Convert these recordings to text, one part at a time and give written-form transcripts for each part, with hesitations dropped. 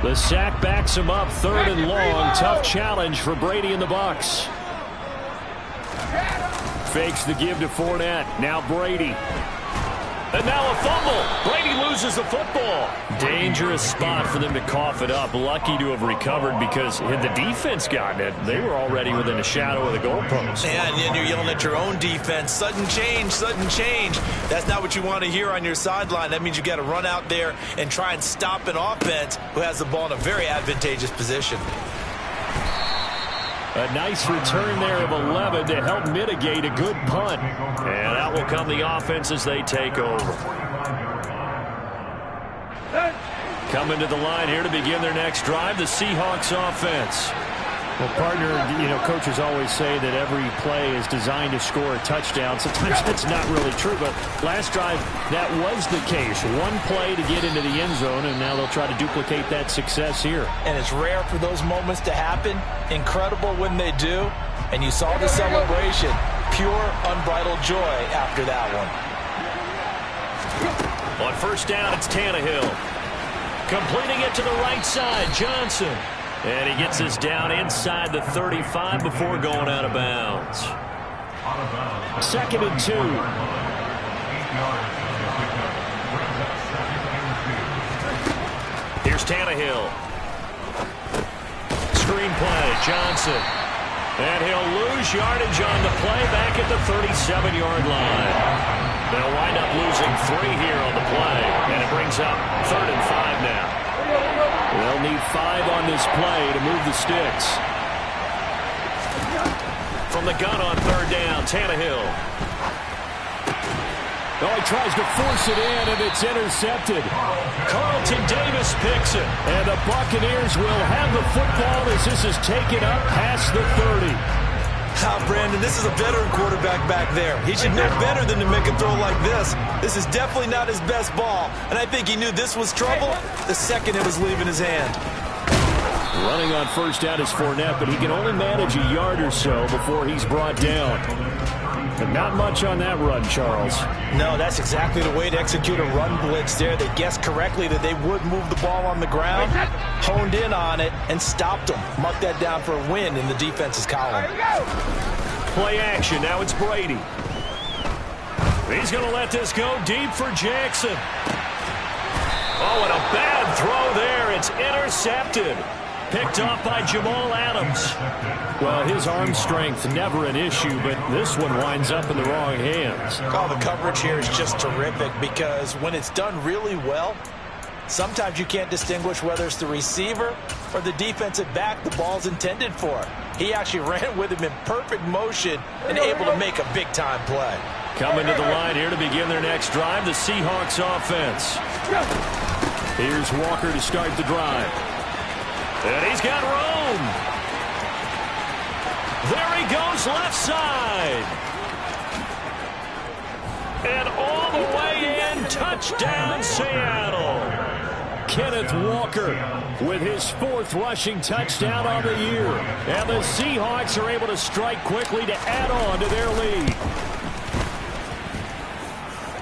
The sack backs him up, 3rd and long. Tough challenge for Brady and the Bucs. Fakes the give to Fournette. Now Brady. And now a fumble. Brady loses the football. Dangerous spot for them to cough it up. Lucky to have recovered because had the defense gotten it, they were already within a shadow of the goalpost. Yeah, and then you're yelling at your own defense. Sudden change, sudden change. That's not what you want to hear on your sideline. That means you got to run out there and try and stop an offense who has the ball in a very advantageous position. A nice return there of 11 to help mitigate a good punt. And out will come the offense as they take over. Coming to the line here to begin their next drive, the Seahawks offense. Well, partner, coaches always say that every play is designed to score a touchdown. Sometimes that's not really true, but last drive, that was the case. One play to get into the end zone, and now they'll try to duplicate that success here. And it's rare for those moments to happen. Incredible when they do. And you saw the celebration. Pure, unbridled joy after that one. On first down, it's Tannehill. Completing it to the right side, Johnson. And he gets this down inside the 35 before going out of bounds. 2nd and 2. Here's Tannehill. Screen play, Johnson. And he'll lose yardage on the play back at the 37-yard line. They'll wind up losing 3 here on the play. And it brings up 3rd and 5 now. They'll need 5 on this play to move the sticks. From the gun on 3rd down, Tannehill. Oh, he tries to force it in, and it's intercepted. Carlton Davis picks it. And the Buccaneers will have the football as this is taken up past the 30. Brandon, this is a veteran quarterback back there. He should know better than to make a throw like this. This is definitely not his best ball. And I think he knew this was trouble the second it was leaving his hand. Running on first down is Fournette, but he can only manage a yard or so before he's brought down. But not much on that run, Charles. No, that's exactly the way to execute a run blitz there. They guessed correctly that they would move the ball on the ground, honed in on it, and stopped them. Mark that down for a win in the defense's column. Play action. Now it's Brady. He's going to let this go deep for Jackson. Oh, and a bad throw there. It's intercepted. Picked off by Jamal Adams. Well, his arm strength never an issue, but this one winds up in the wrong hands. Oh, the coverage here is just terrific because when it's done really well, sometimes you can't distinguish whether it's the receiver or the defensive back the ball's intended for. He actually ran with him in perfect motion and able to make a big-time play. Coming to the line here to begin their next drive, the Seahawks offense. Here's Walker to start the drive. And he's got room. There he goes left side. And all the way in, touchdown Seattle. Kenneth Walker with his 4th rushing touchdown on the year. And the Seahawks are able to strike quickly to add on to their lead.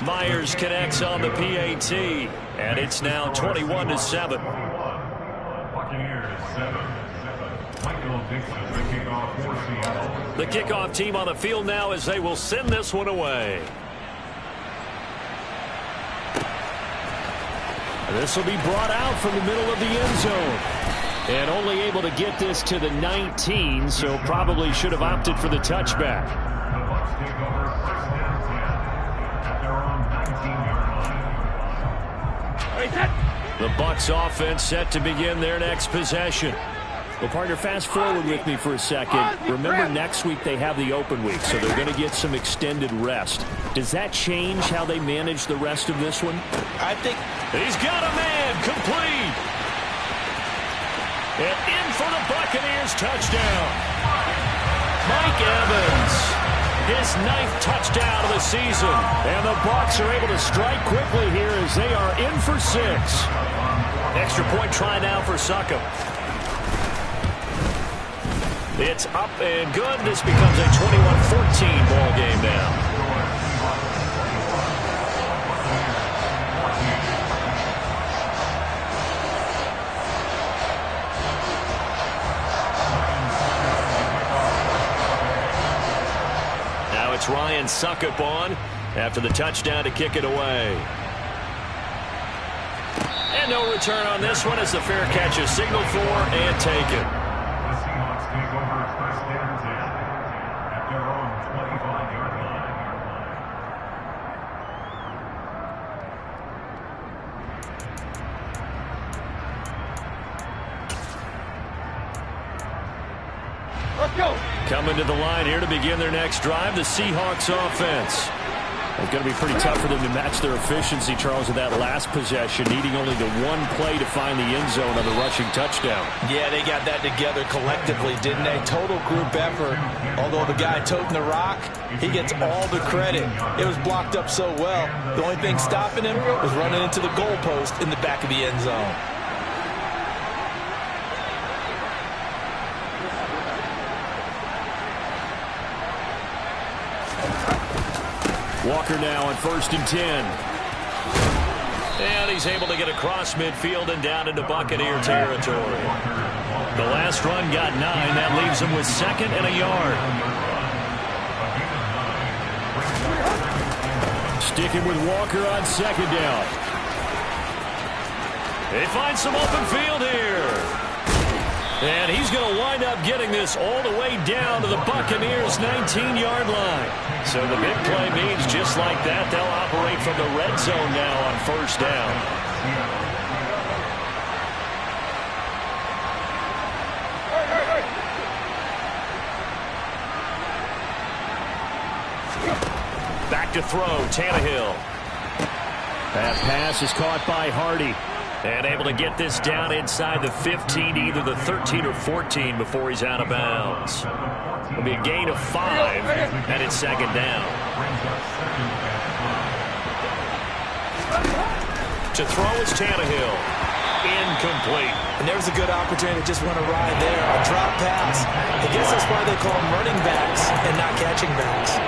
Myers connects on the PAT, and it's now 21-7. The kickoff team on the field now as they will send this one away. This will be brought out from the middle of the end zone. And only able to get this to the 19, so probably should have opted for the touchback. The Bucs offense set to begin their next possession. Well, partner, fast forward with me for a second. Remember, next week they have the open week, so they're going to get some extended rest. Does that change how they manage the rest of this one? I think he's got a man complete. And in for the Buccaneers touchdown. Mike Evans, his 9th touchdown of the season. And the Bucs are able to strike quickly here as they are in for 6. Extra point try now for Succop. It's up and good. This becomes a 21-14 ball game now. Now it's Ryan Succop on after the touchdown to kick it away. And no return on this one as the fair catch is signaled for and taken. The Seahawks take over first and 10 at their own 25-yard line. Let's go. Coming to the line here to begin their next drive, the Seahawks offense. It's going to be pretty tough for them to match their efficiency, Charles, in that last possession, needing only the one play to find the end zone on the rushing touchdown. Yeah, they got that together collectively, didn't they? Total group effort. Although the guy toting the rock, he gets all the credit. It was blocked up so well. The only thing stopping him was running into the goalpost in the back of the end zone. Walker now on 1st and 10. And he's able to get across midfield and down into Buccaneer territory. The last run got 9. That leaves him with 2nd and a yard. Sticking with Walker on 2nd down. They find some open field here. And he's going to wind up getting this all the way down to the Buccaneers' 19-yard line. So the big play means just like that, they'll operate from the red zone now on 1st down. Back to throw, Tannehill. That pass is caught by Hardy. And able to get this down inside the 15, either the 13 or 14 before he's out of bounds. It'll be a gain of 5, and it's 2nd down. To throw is Tannehill. Incomplete. And there's a good opportunity to just run a ride there. A drop pass. I guess that's why they call them running backs and not catching backs.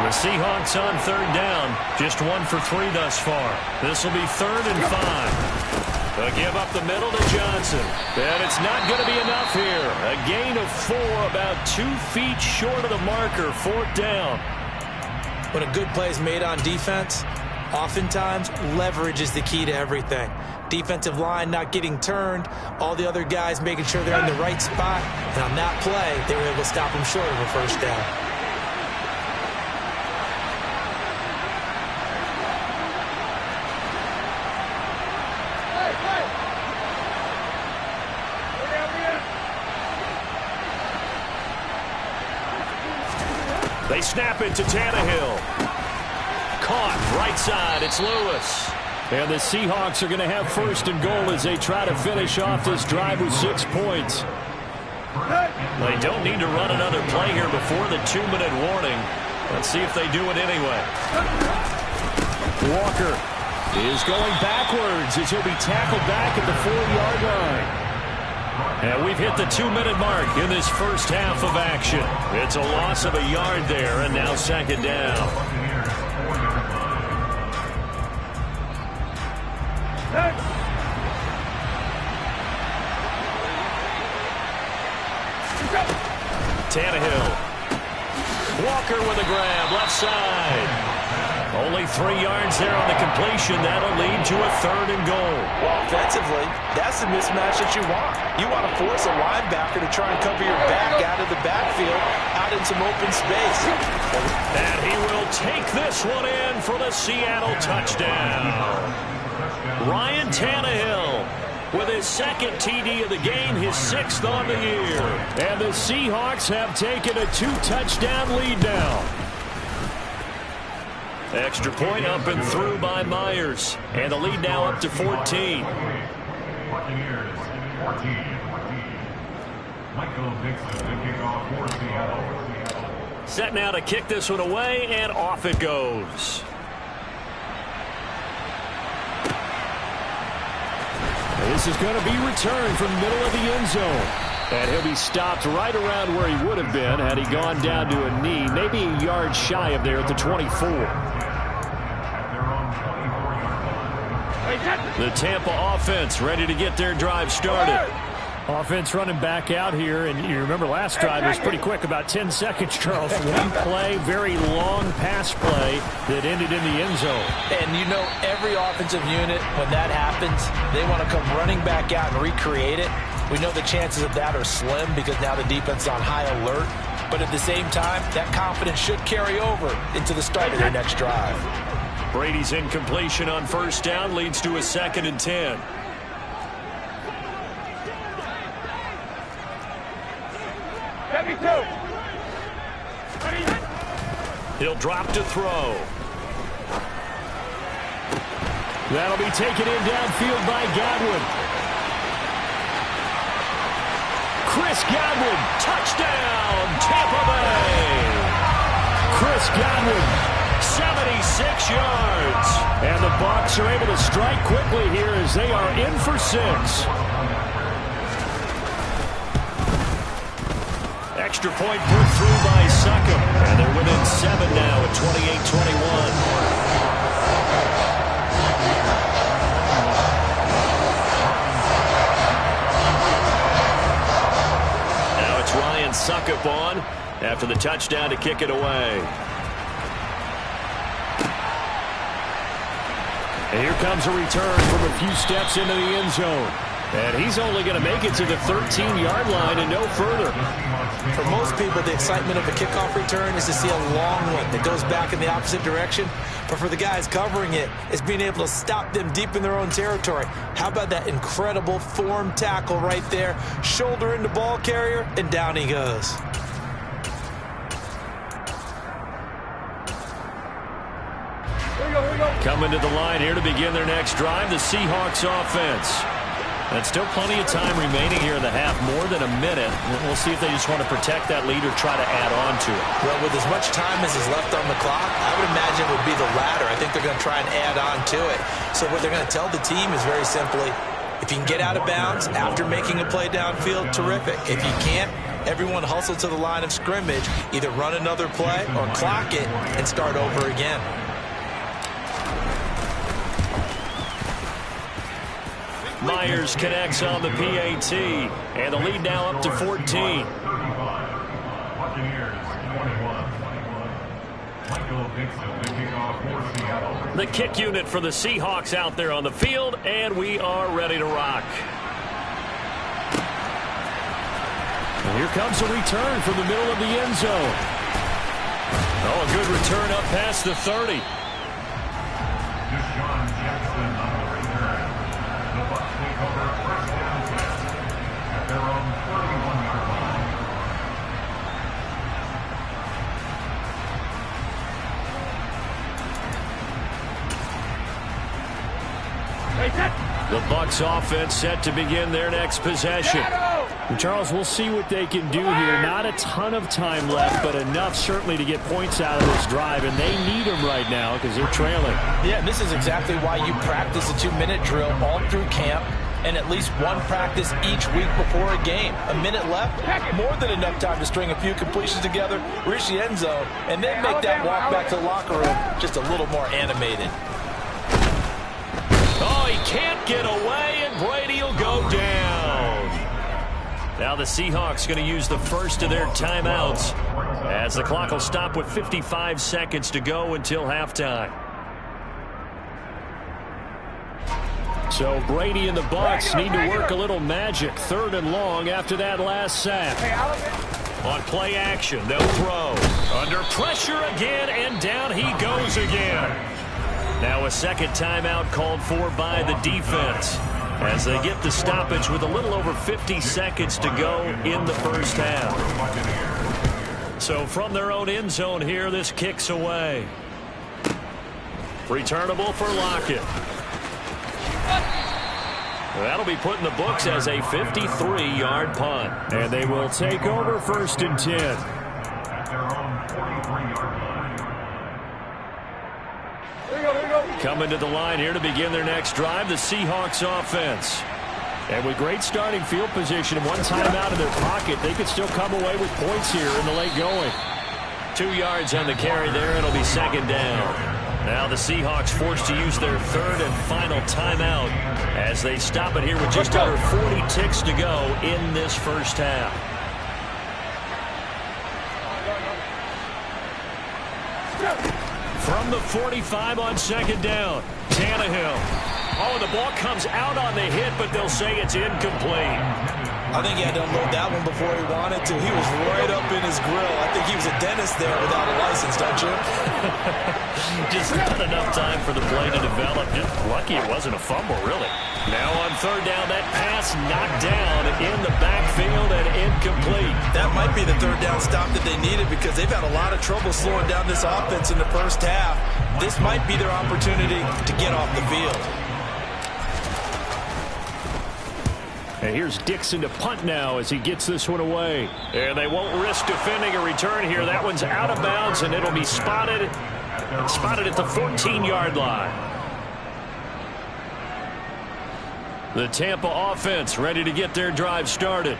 The Seahawks on 3rd down. Just 1 for 3 thus far. This will be 3rd and 5. They'll give up the middle to Johnson. And it's not going to be enough here. A gain of 4, about 2 feet short of the marker. 4th down. When a good play is made on defense, oftentimes leverage is the key to everything. Defensive line not getting turned, all the other guys making sure they're in the right spot. And on that play, they were able to stop them short of a 1st down. They snap it to Tannehill. Caught right side. It's Lewis. And the Seahawks are going to have 1st and goal as they try to finish off this drive with 6 points. They don't need to run another play here before the 2-minute warning. Let's see if they do it anyway. Walker is going backwards as he'll be tackled back at the 4-yard line. And we've hit the 2-minute mark in this first half of action. It's a loss of a yard there, and now 2nd down. Tannehill. Walker with a grab, left side. Only 3 yards there on the completion. That'll lead to a 3rd and goal. Well, offensively, that's the mismatch that you want. You want to force a linebacker to try and cover your back out of the backfield, out in some open space. And he will take this one in for the Seattle touchdown. Ryan Tannehill with his 2nd TD of the game, his 6th on the year. And the Seahawks have taken a 2-touchdown lead now. Extra point up and through by Myers. And the lead now up to 14. Buccaneers 14. Michael Dixon, the kickoff for Seattle. Set now to kick this one away, and off it goes. This is going to be returned from the middle of the end zone. And he'll be stopped right around where he would have been had he gone down to a knee, maybe a yard shy of there at the 24. At their own 24-yard line. The Tampa offense ready to get their drive started. Offense running back out here, and you remember last drive was pretty quick, about 10 seconds, Charles. One play, very long pass play that ended in the end zone. And you know every offensive unit, when that happens, they want to come running back out and recreate it. We know the chances of that are slim because now the defense is on high alert. But at the same time, that confidence should carry over into the start of their next drive. Brady's incompletion on first down leads to a 2nd and 10. He'll drop to throw. That'll be taken in downfield by Godwin. Chris Godwin, touchdown, Tampa Bay. Chris Godwin, 76 yards. and the Bucs are able to strike quickly here as they are in for 6. Extra point put through by Succop, and they're within 7 now at 28-21. Ryan Succop on after the touchdown to kick it away. And here comes a return from a few steps into the end zone. And he's only going to make it to the 13-yard line and no further. For most people, the excitement of a kickoff return is to see a long one that goes back in the opposite direction. But for the guys covering it, it's being able to stop them deep in their own territory. How about that incredible form tackle right there? Shoulder into ball carrier, and down he goes. Coming to the line here to begin their next drive, the Seahawks offense. And still plenty of time remaining here in the half, more than a minute. We'll see if they just want to protect that lead or try to add on to it. Well, with as much time as is left on the clock, I would imagine it would be the latter. I think they're going to try and add on to it. So what they're going to tell the team is very simply, if you can get out of bounds after making a play downfield, terrific. If you can't, everyone hustle to the line of scrimmage, either run another play or clock it and start over again. Myers connects on the PAT, and the lead now up to 14. Buccaneers 21. Michael Dixon, the kickoff for Seattle. The kick unit for the Seahawks out there on the field, and we are ready to rock. And here comes a return from the middle of the end zone. Oh, a good return up past the 30. Deshaun Jackson on the return. The Bucs take over first down at their own 31-yard line. The Bucs offense set to begin their next possession. And Charles, we'll see what they can do here. Not a ton of time left, but enough certainly to get points out of this drive, and they need them right now because they're trailing. Yeah, and this is exactly why you practice a 2-minute drill all through camp and at least one practice each week before a game. A minute left, more than enough time to string a few completions together, reach the end zone, and then make that walk back to the locker room just a little more animated. Oh, he can't get away, and Brady will go down. Now the Seahawks going to use the first of their timeouts as the clock will stop with 55 seconds to go until halftime. So Brady and the Bucs need to work a little magic. 3rd and long after that last sack. On play action, they'll throw. Under pressure again, and down he goes again. Now a second timeout called for by the defense as they get the stoppage with a little over 50 seconds to go in the first half. So from their own end zone here, this kicks away. Returnable for Lockett. That'll be put in the books as a 53-yard punt. And they will take over 1st and 10. At their own 43-yard line. Coming to the line here to begin their next drive, the Seahawks offense. And with great starting field position and one timeout in their pocket, they could still come away with points here in the late going. 2 yards on the carry there. It'll be 2nd down. Now the Seahawks forced to use their third and final timeout as they stop it here with just under 40 ticks to go in this first half. From the 45 on second down, Tannehill. Oh, the ball comes out on the hit, but they'll say it's incomplete. I think he had to unload that one before he wanted to. He was right up in his grill. I think he was a dentist there without a license, don't you? Just not enough time for the play to develop. Just lucky it wasn't a fumble, really. Now on third down, that pass knocked down in the backfield and incomplete. That might be the third down stop that they needed because they've had a lot of trouble slowing down this offense in the first half. This might be their opportunity to get off the field. And here's Dixon to punt now as he gets this one away. And they won't risk defending a return here. That one's out of bounds, and it'll be spotted at the 14-yard line. The Tampa offense ready to get their drive started.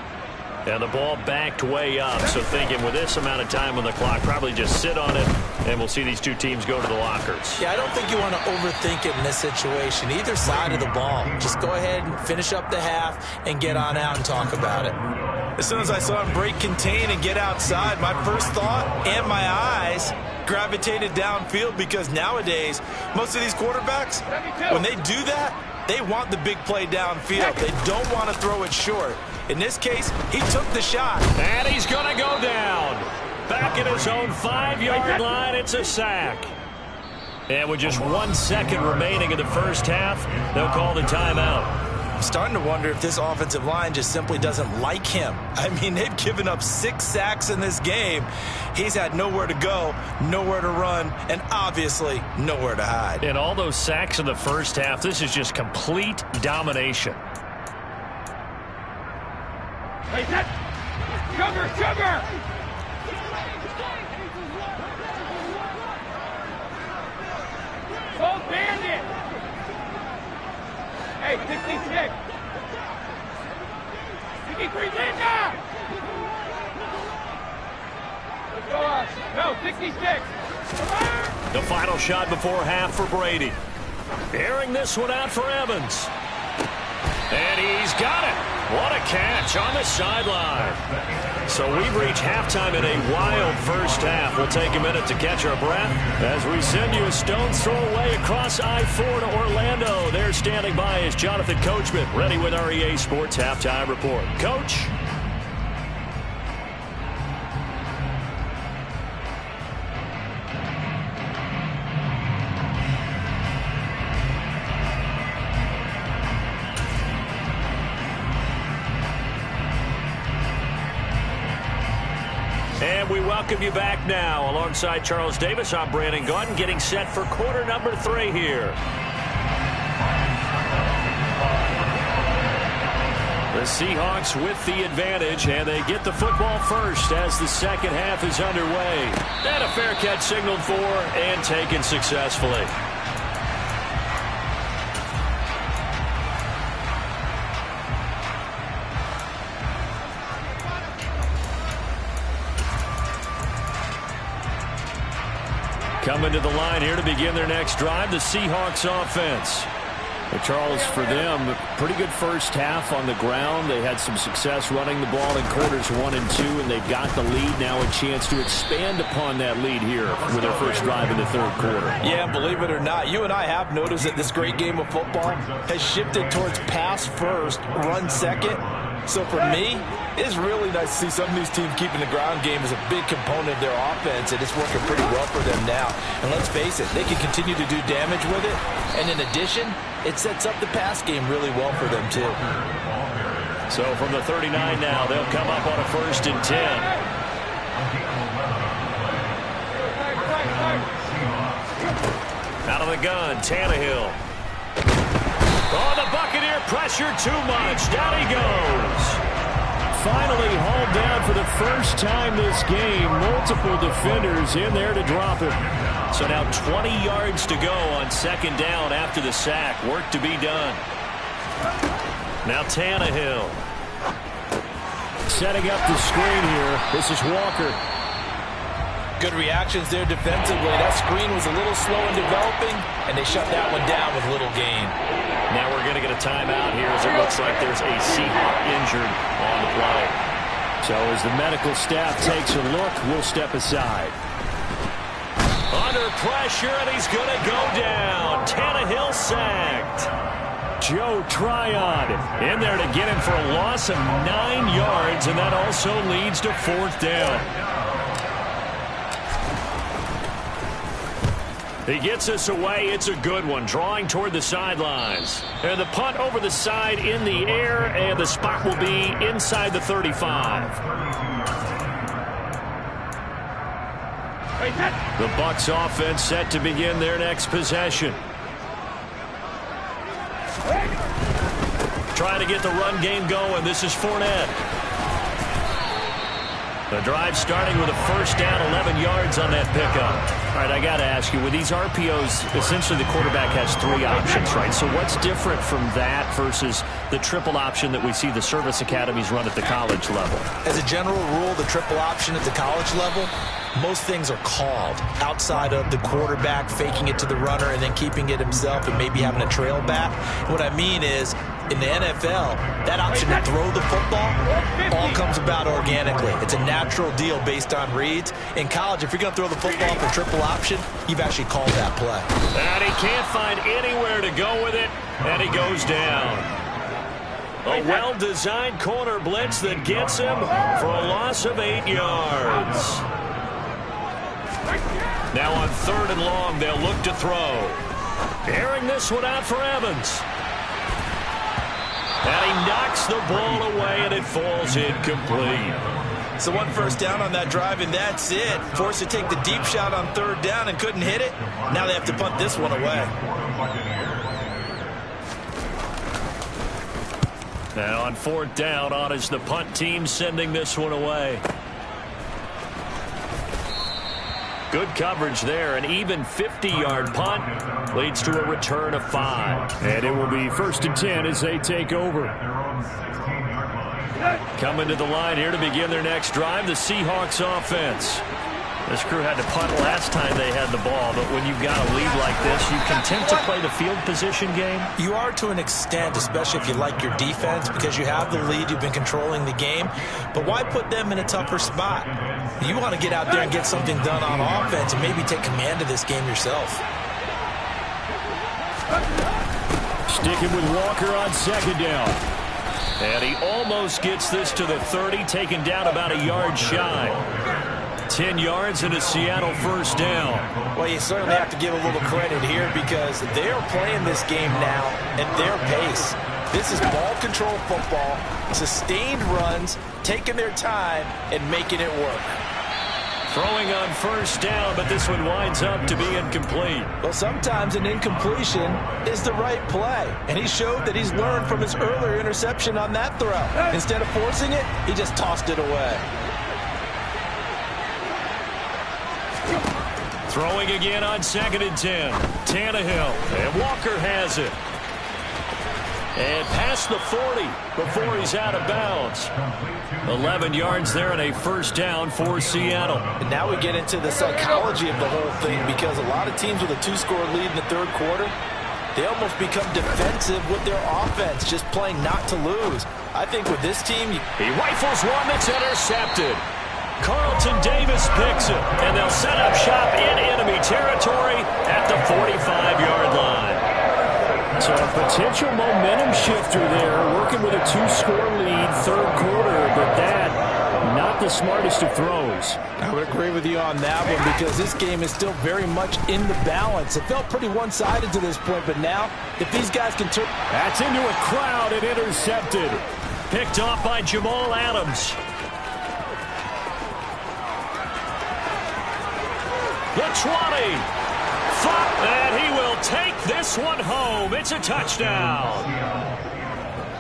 And the ball backed way up. So thinking with this amount of time on the clock, probably just sit on it, and we'll see these two teams go to the lockers. Yeah, I don't think you want to overthink it in this situation. Either side of the ball. Just go ahead and finish up the half and get on out and talk about it. As soon as I saw him break contain and get outside, my first thought and my eyes gravitated downfield because nowadays, most of these quarterbacks, when they do that, they want the big play downfield. They don't want to throw it short. In this case, he took the shot. And he's going to go down. Back at his own 5-yard line, it's a sack. And with just 1 second remaining in the first half, they'll call the timeout. I'm starting to wonder if this offensive line just simply doesn't like him. I mean, they've given up 6 sacks in this game. He's had nowhere to go, nowhere to run, and obviously nowhere to hide. And all those sacks in the first half, this is just complete domination. Hey, that sugar! Go Bandit! Hey, 66! 63 Linda! Let's go up. No, 66! The final shot before half for Brady. Airing this one out for Evans. And he's got it. What a catch on the sideline. So we've reached halftime in a wild first half. We'll take a minute to catch our breath as we send you a stone's throw away across I-4 to Orlando. There standing by is Jonathan Coachman, ready with our EA Sports Halftime Report. Coach. And we welcome you back now. Alongside Charles Davis, I'm Brandon Gaudin, getting set for quarter number 3 here. The Seahawks with the advantage, and they get the football first as the second half is underway. And a fair catch signaled for and taken successfully. Coming to the line here to begin their next drive, the Seahawks offense. Well, Charles, for them, pretty good first half on the ground. They had some success running the ball in quarters 1 and 2, and they've got the lead now, a chance to expand upon that lead here with their first drive in the third quarter. Yeah, believe it or not, you and I have noticed that this great game of football has shifted towards pass first, run second. So for me, it's really nice to see some of these teams keeping the ground game as a big component of their offense, and it's working pretty well for them now. And let's face it, they can continue to do damage with it. And in addition, it sets up the pass game really well for them, too. So from the 39 now, they'll come up on a 1st and 10. Out of the gun, Tannehill. Oh, the Buccaneer pressure too much. Down he goes. Finally hauled down for the first time this game. Multiple defenders in there to drop him. So now 20 yards to go on second down after the sack. Work to be done. Now Tannehill. Setting up the screen here. This is Walker. Good reactions there defensively. That screen was a little slow in developing, and they shut that one down with little gain. Now we're going to get a timeout here as it looks like there's a Seahawk injured on the play. So as the medical staff takes a look, we'll step aside. Under pressure, and he's going to go down. Tannehill sacked. Joe Tryon in there to get him for a loss of 9 yards, and that also leads to 4th down. He gets us away. It's a good one, drawing toward the sidelines. And the punt over the side in the air, and the spot will be inside the 35. The Bucs offense set to begin their next possession. Trying to get the run game going. This is Fournette. The drive starting with a 1st down, 11 yards on that pickup. All right, I got to ask you, with these RPOs, essentially the quarterback has 3 options, right? So what's different from that versus the triple option that we see the service academies run at the college level? As a general rule, the triple option at the college level, most things are called outside of the quarterback faking it to the runner and then keeping it himself and maybe having a trail back. What I mean is, in the NFL, that option to throw the football all comes about organically. It's a natural deal based on reads. In college, if you're going to throw the football for triple option, you've actually called that play. And he can't find anywhere to go with it, and he goes down. A well-designed corner blitz that gets him for a loss of 8 yards. Now on 3rd and long, they'll look to throw. Airing this one out for Evans. And he knocks the ball away, and it falls incomplete. So 1 first down on that drive, and that's it. Forced to take the deep shot on 3rd down and couldn't hit it. Now they have to punt this one away. Now on 4th down, on is the punt team sending this one away. Good coverage there. An even 50-yard punt leads to a return of 5. And it will be 1st and 10 as they take over. Coming to the line here to begin their next drive, the Seahawks offense. This crew had to punt last time they had the ball, but when you've got a lead like this, you content to play the field position game? You are to an extent, especially if you like your defense, because you have the lead, you've been controlling the game. But why put them in a tougher spot? You want to get out there and get something done on offense and maybe take command of this game yourself. Sticking with Walker on 2nd down. And he almost gets this to the 30, taken down about a yard shy. 10 yards and a Seattle 1st down. Well, you certainly have to give a little credit here because they're playing this game now at their pace. This is ball control football, sustained runs, taking their time, and making it work. Throwing on 1st down, but this one winds up to be incomplete. Well, sometimes an incompletion is the right play, and he showed that he's learned from his earlier interception on that throw. Instead of forcing it, he just tossed it away. Throwing again on 2nd and 10. Tannehill, and Walker has it. And past the 40 before he's out of bounds. 11 yards there and a 1st down for Seattle. And now we get into the psychology of the whole thing because a lot of teams with a 2-score lead in the 3rd quarter, they almost become defensive with their offense, just playing not to lose. I think with this team... He rifles one that's intercepted. Carlton Davis picks it, and they'll set up shop in enemy territory at the 45-yard line. So a potential momentum shifter there, working with a 2-score lead, 3rd quarter, but that, not the smartest of throws. I would agree with you on that one because this game is still very much in the balance. It felt pretty one-sided to this point, but now, if these guys can turn... That's into a crowd and intercepted. Picked off by Jamal Adams. The 20. And he will take this one home. It's a touchdown.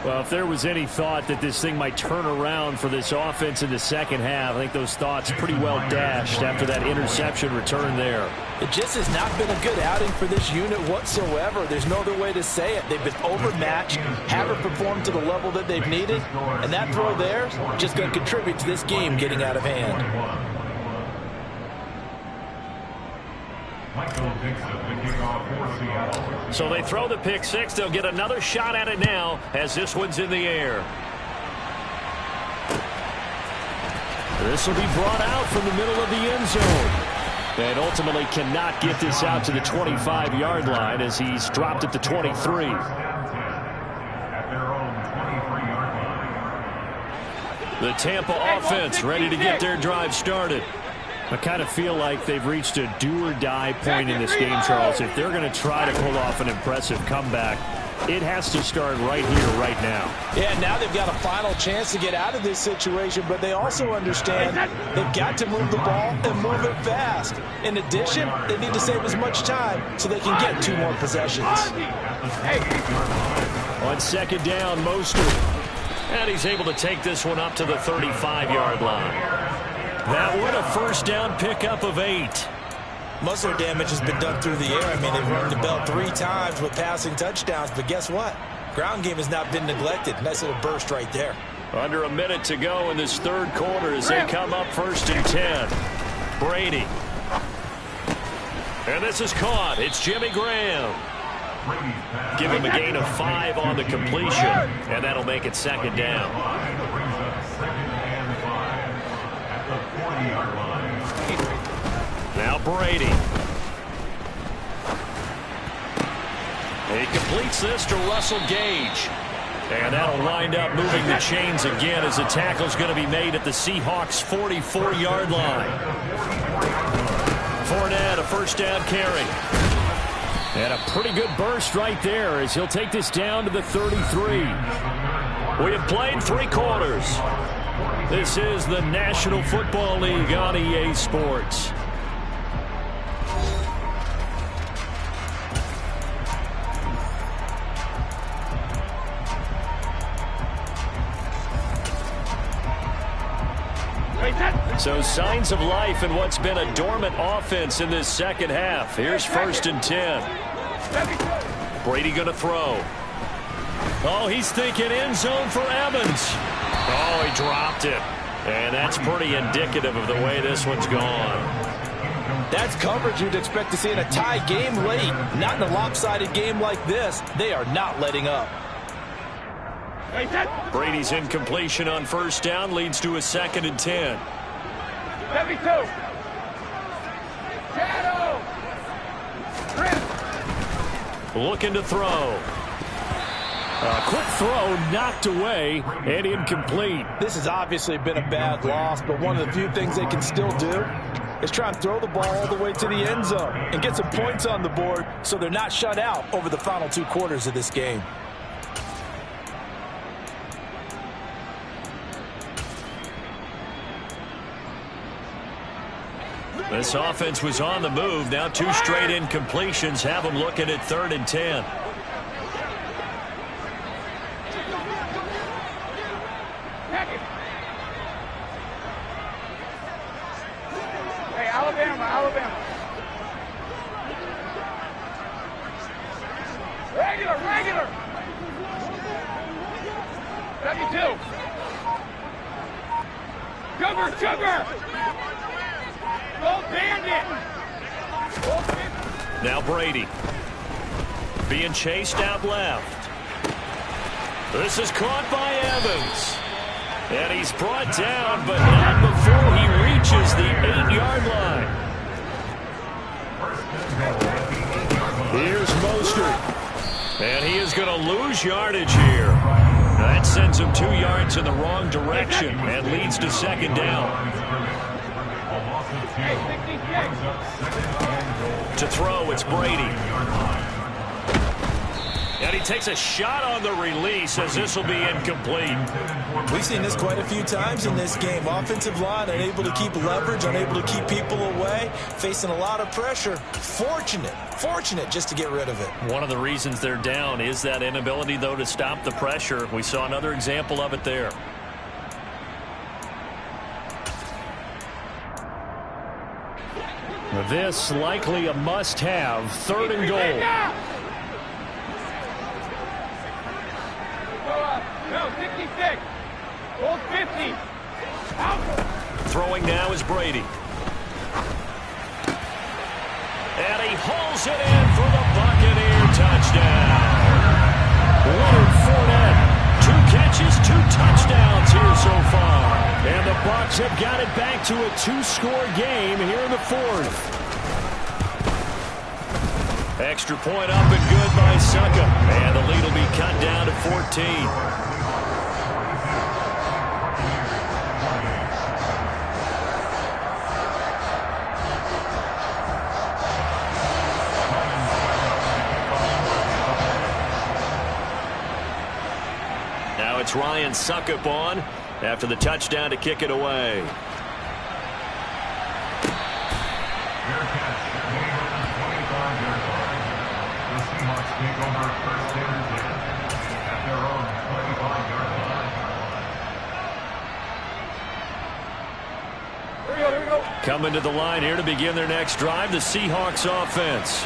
Well, if there was any thought that this thing might turn around for this offense in the 2nd half, I think those thoughts pretty well dashed after that interception return there. It just has not been a good outing for this unit whatsoever. There's no other way to say it. They've been overmatched, haven't performed to the level that they've needed, and that throw there is just going to contribute to this game getting out of hand. Michael Dixon, the kickoff for Seattle. So they throw the pick six. They'll get another shot at it now as this one's in the air. This will be brought out from the middle of the end zone. And ultimately cannot get this out to the 25-yard line as he's dropped at the 23. At their own 23-yard line. The Tampa offense ready to get their drive started. I kind of feel like they've reached a do-or-die point in this game, Charles. If they're going to try to pull off an impressive comeback, it has to start right here, right now. Yeah, now they've got a final chance to get out of this situation, but they also understand they've got to move the ball and move it fast. In addition, they need to save as much time so they can get 2 more possessions. On second down, Mostert. And he's able to take this one up to the 35-yard line. That one a first down pickup of 8. Most of their damage has been done through the air. I mean, they've rung the bell 3 times with passing touchdowns, but guess what? Ground game has not been neglected. Nice little burst right there. Under a minute to go in this third quarter as they come up first and 10. Brady. And this is caught. It's Jimmy Graham. Give him a gain of 5 on the completion, and that'll make it second down. Now Brady. He completes this to Russell Gage. And that'll wind up moving the chains again as the tackle's going to be made at the Seahawks' 44-yard line. Fournette, a first down carry. And a pretty good burst right there as he'll take this down to the 33. We have played 3 quarters. This is the National Football League on EA Sports. So signs of life in what's been a dormant offense in this second half. Here's first and 10. Brady going to throw. Oh, he's thinking end zone for Evans. Oh, he dropped it. And that's pretty indicative of the way this one's gone. That's coverage you'd expect to see in a tie game late. Not in a lopsided game like this. They are not letting up. Brady's incompletion on first down leads to a second and 10. Looking to throw. A quick throw knocked away and incomplete. This has obviously been a bad loss, but one of the few things they can still do is try and throw the ball all the way to the end zone and get some points on the board so they're not shut out over the final 2 quarters of this game. This offense was on the move. Now 2 straight incompletions have them looking at 3rd and 10. Hey, Alabama. Regular. W2. Sugar. Now Brady. Being chased out left. This is caught by Evans. And he's brought down, but not before he reaches the 8-yard line. Here's Mostert. And he is going to lose yardage here. That sends him 2 yards in the wrong direction and leads to second down. To throw, it's Brady. And he takes a shot on the release as this will be incomplete. We've seen this quite a few times in this game. Offensive line unable to keep leverage, unable to keep people away, facing a lot of pressure. Fortunate just to get rid of it. One of the reasons they're down is that inability, though, to stop the pressure. We saw another example of it there. This likely a must-have. 3rd and goal. No, 66. Hold 50. Out. Throwing now is Brady. And he pulls it in for the Buccaneer touchdown. Leonard Fournette, 2 catches, 2 touchdowns here so far. And the Bucs have got it back to a 2-score game here in the 4th. Extra point up and good by Succa. And the lead will be cut down to 14. Now it's Ryan Suckup on after the touchdown to kick it away. Coming to the line here to begin their next drive, the Seahawks offense.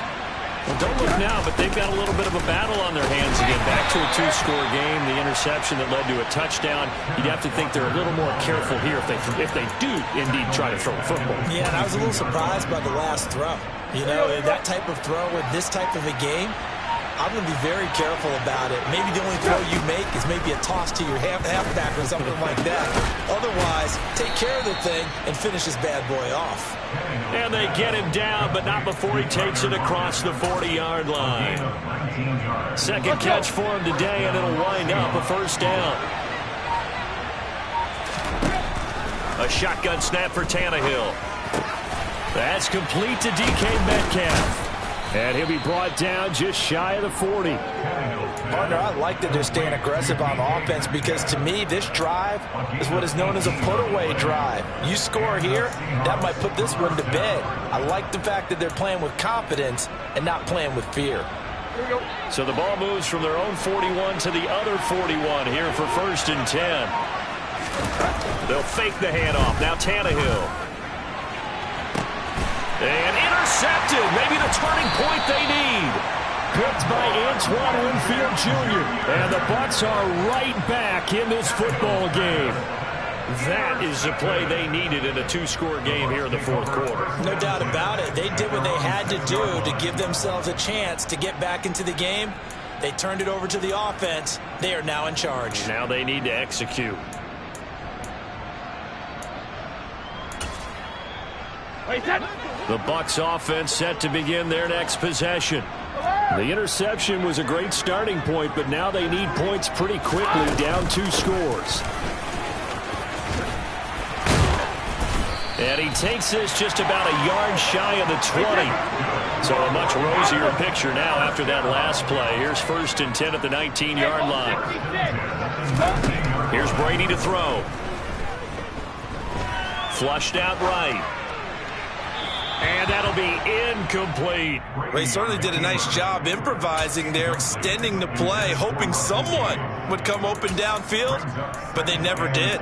Well, don't look now, but they've got a little bit of a battle on their hands again. Back to a 2-score game. The interception that led to a touchdown. You'd have to think they're a little more careful here if they do indeed try to throw the football. Yeah, and I was a little surprised by the last throw. You know, that type of throw in this type of a game, I'm going to be very careful about it. Maybe the only throw you make is maybe a toss to your halfback or something like that. Otherwise, take care of the thing and finish this bad boy off. And they get him down, but not before he takes it across the 40-yard line. Second catch for him today, and it'll wind up a first down. A shotgun snap for Tannehill. That's complete to DK Metcalf. And he'll be brought down just shy of the 40. Partner, I like that they're staying aggressive on offense because to me, this drive is what is known as a put-away drive. You score here, that might put this one to bed. I like the fact that they're playing with confidence and not playing with fear. So the ball moves from their own 41 to the other 41 here for 1st and 10. They'll fake the handoff. Now Tannehill. And intercepted. Maybe the turning point they need. Picked by Antoine Winfield Jr. And the Bucs are right back in this football game. That is the play they needed in a 2-score game here in the 4th quarter. No doubt about it. They did what they had to do to give themselves a chance to get back into the game. They turned it over to the offense. They are now in charge. Now they need to execute. The Bucs offense set to begin their next possession. The interception was a great starting point, but now they need points pretty quickly, down 2 scores. And he takes this just about a yard shy of the 20. So a much rosier picture now after that last play. Here's 1st and 10 at the 19-yard line. Here's Brady to throw. Flushed out right. And that'll be incomplete. They certainly did a nice job improvising there, extending the play, hoping someone would come open downfield, but they never did.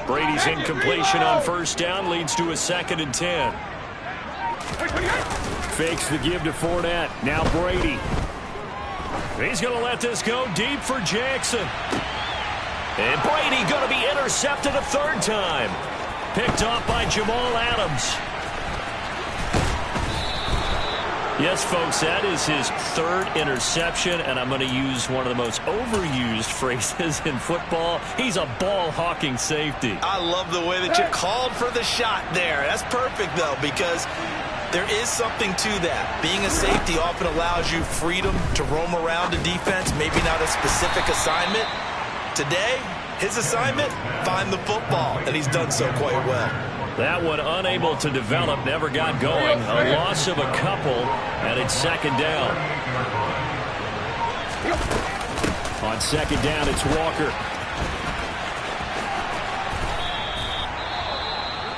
Brady's incompletion on 1st down leads to a 2nd and 10. Fakes the give to Fournette. Now Brady. He's going to let this go deep for Jackson. And Brady going to be intercepted a 3rd time. Picked off by Jamal Adams. Yes, folks, that is his 3rd interception, and I'm going to use one of the most overused phrases in football. He's a ball-hawking safety. I love the way that you called for the shot there. That's perfect, though, because there is something to that. Being a safety often allows you freedom to roam around a defense, maybe not a specific assignment. Today, his assignment, find the football, and he's done so quite well. That one unable to develop, never got going. A loss of a couple, and it's 2nd down. On 2nd down, it's Walker.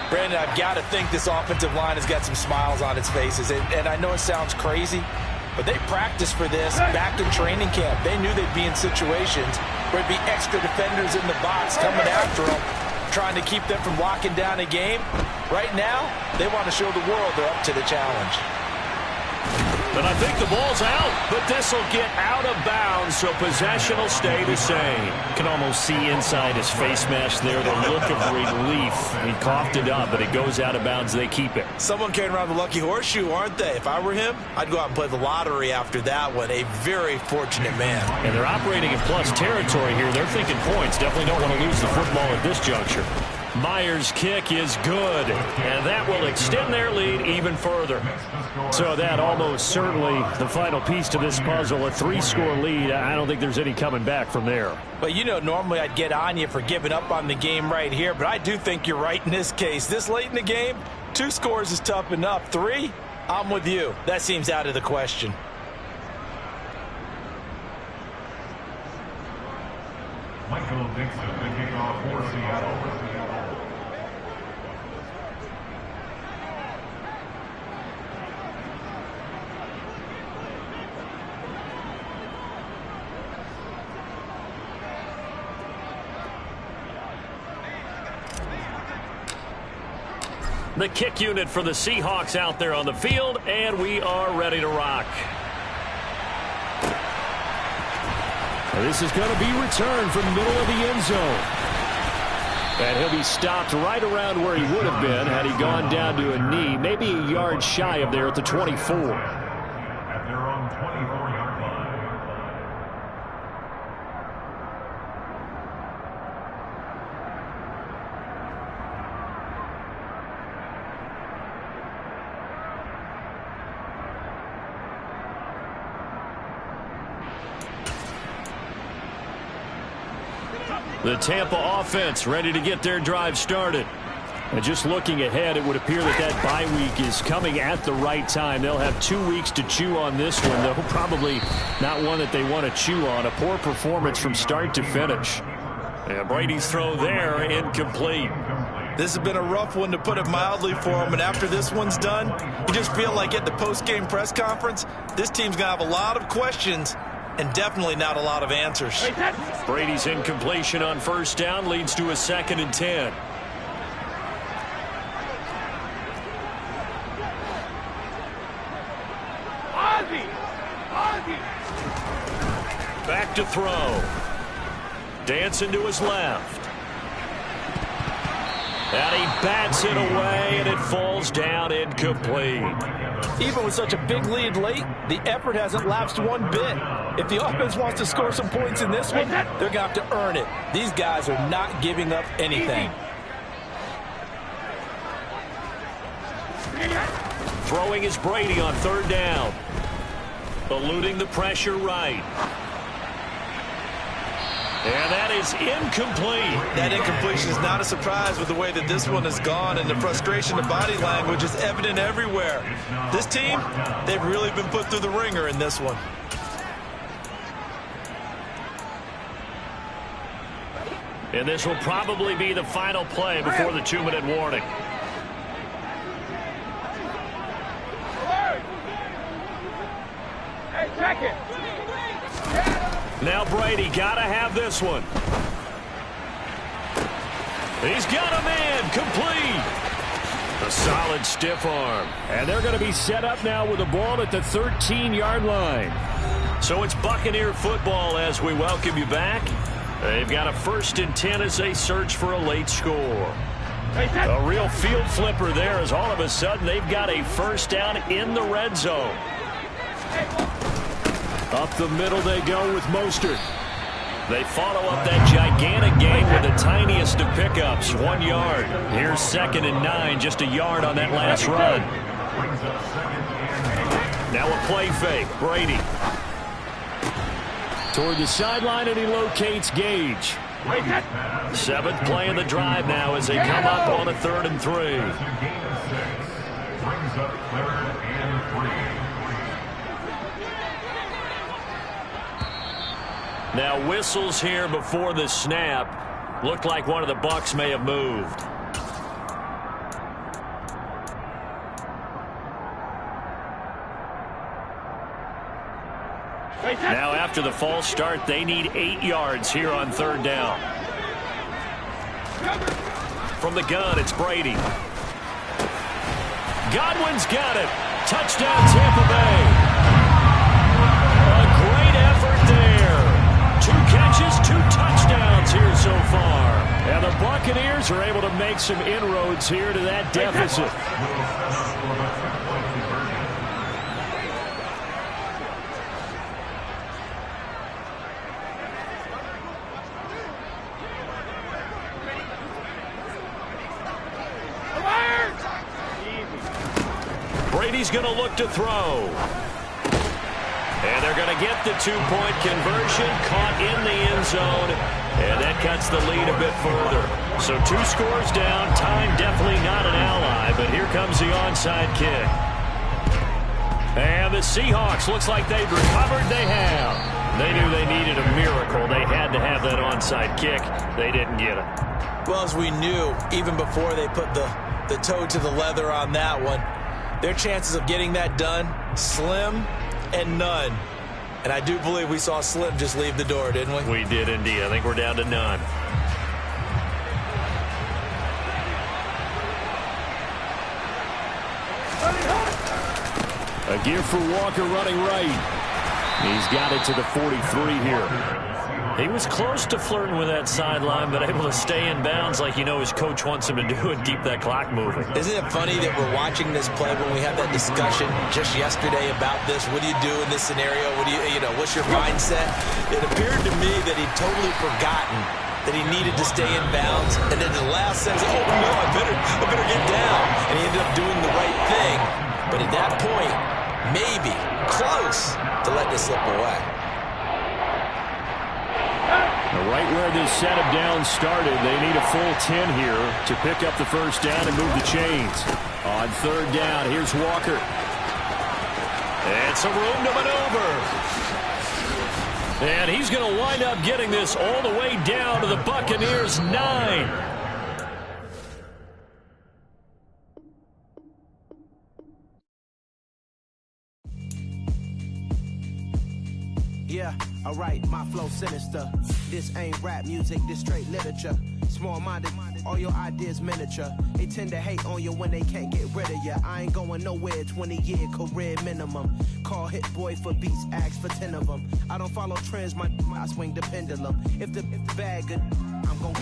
Brandon, I've got to think this offensive line has got some smiles on its faces. And I know it sounds crazy, but they practiced for this back in training camp. They knew they'd be in situations where there'd be extra defenders in the box coming after them, trying to keep them from locking down a game. Right now, they want to show the world they're up to the challenge. And I think the ball's out, but this will get out of bounds, so possession will stay the same. You can almost see inside his face mask there the look of relief. He coughed it up, but it goes out of bounds. They keep it. Someone carrying around the lucky horseshoe, aren't they? If I were him, I'd go out and play the lottery after that one. A very fortunate man. And they're operating in plus territory here. They're thinking points. Definitely don't want to lose the football at this juncture. Myers' kick is good, and that will extend their lead even further. So that almost certainly the final piece to this puzzle, a 3-score lead. I don't think there's any coming back from there. But you know, normally I'd get on you for giving up on the game right here, but I do think you're right in this case. This late in the game, 2 scores is tough enough. 3, I'm with you. That seems out of the question. Michael Dixon, the kickoff for Seattle. The kick unit for the Seahawks out there on the field, and we are ready to rock. This is going to be returned from the middle of the end zone. And he'll be stopped right around where he would have been had he gone down to a knee, maybe a yard shy of there at the 24. At their own 24-yard line. The Tampa offense ready to get their drive started. And just looking ahead, it would appear that bye week is coming at the right time. They'll have 2 weeks to chew on this one, though probably not one that they want to chew on. A poor performance from start to finish. And Brady's throw there, incomplete. This has been a rough one, to put it mildly, for him. And after this one's done, you just feel like at the post-game press conference, this team's going to have a lot of questions and definitely not a lot of answers. Brady's incompletion on first down leads to a 2nd and 10. Back to throw. Dancing to his left. And he bats it away, and it falls down incomplete. Even with such a big lead late, the effort hasn't lapsed one bit. If the offense wants to score some points in this one, they're going to have to earn it. These guys are not giving up anything. Throwing is Brady on 3rd down. Eluding the pressure right. And that is incomplete. That incompletion is not a surprise with the way that this one has gone, and the frustration, the body language is evident everywhere. This team, they've really been put through the ringer in this one. And this will probably be the final play before the 2-minute warning. Hey, check it. Now Brady got to have this one. He's got a man, complete. A solid stiff arm. And they're going to be set up now with the ball at the 13-yard line. So it's Buccaneer football as we welcome you back. They've got a 1st and 10 as they search for a late score. A real field flipper there, as all of a sudden they've got a 1st down in the red zone. Up the middle they go with Mostert. They follow up that gigantic gain with the tiniest of pickups, 1 yard. Here's 2nd and 9, just a yard on that last run. Now a play fake, Brady. Toward the sideline, and he locates Gage. 7th play of the drive now as they come up on a 3rd and 3. Brings up 3rd and 3. Now whistles here before the snap. Looked like one of the Bucs may have moved. Now after the false start, they need 8 yards here on 3rd down. From the gun, it's Brady. Godwin's got it. Touchdown, Tampa Bay. A great effort there. 2 catches, 2 touchdowns here so far. And the Buccaneers are able to make some inroads here to that deficit. Brady's going to look to throw. And they're going to get the 2-point conversion, caught in the end zone, and that cuts the lead a bit further. So 2 scores down, time definitely not an ally, but here comes the onside kick. And the Seahawks, looks like they've recovered. They have. They knew they needed a miracle. They had to have that onside kick. They didn't get it. Well, as we knew, even before they put the toe to the leather on that one, their chances of getting that done, slim and none. And I do believe we saw Slim just leave the door, didn't we? We did indeed. I think we're down to none. A give for Walker running right. He's got it to the 43 here. He was close to flirting with that sideline, but able to stay in bounds like you know his coach wants him to do and keep that clock moving. Isn't it funny that we're watching this play when we had that discussion just yesterday about this? What do you do in this scenario? What do you know, what's your mindset? It appeared to me that he'd totally forgotten that he needed to stay in bounds, and then the last sentence, oh no, I better get down. And he ended up doing the right thing. But at that point, maybe close to let this slip away. Right where this set of downs started, they need a full 10 here to pick up the first down and move the chains. On 3rd down, here's Walker. And some room to maneuver. And he's going to wind up getting this all the way down to the Buccaneers' 9. Yeah, alright, my flow sinister. This ain't rap music, this straight literature. Small-minded, all your ideas miniature. They tend to hate on you when they can't get rid of you. I ain't going nowhere, 20-year career minimum. Call Hit Boy for beats, ask for 10 of them. I don't follow trends, I swing the pendulum. If the bag good, I'm gonna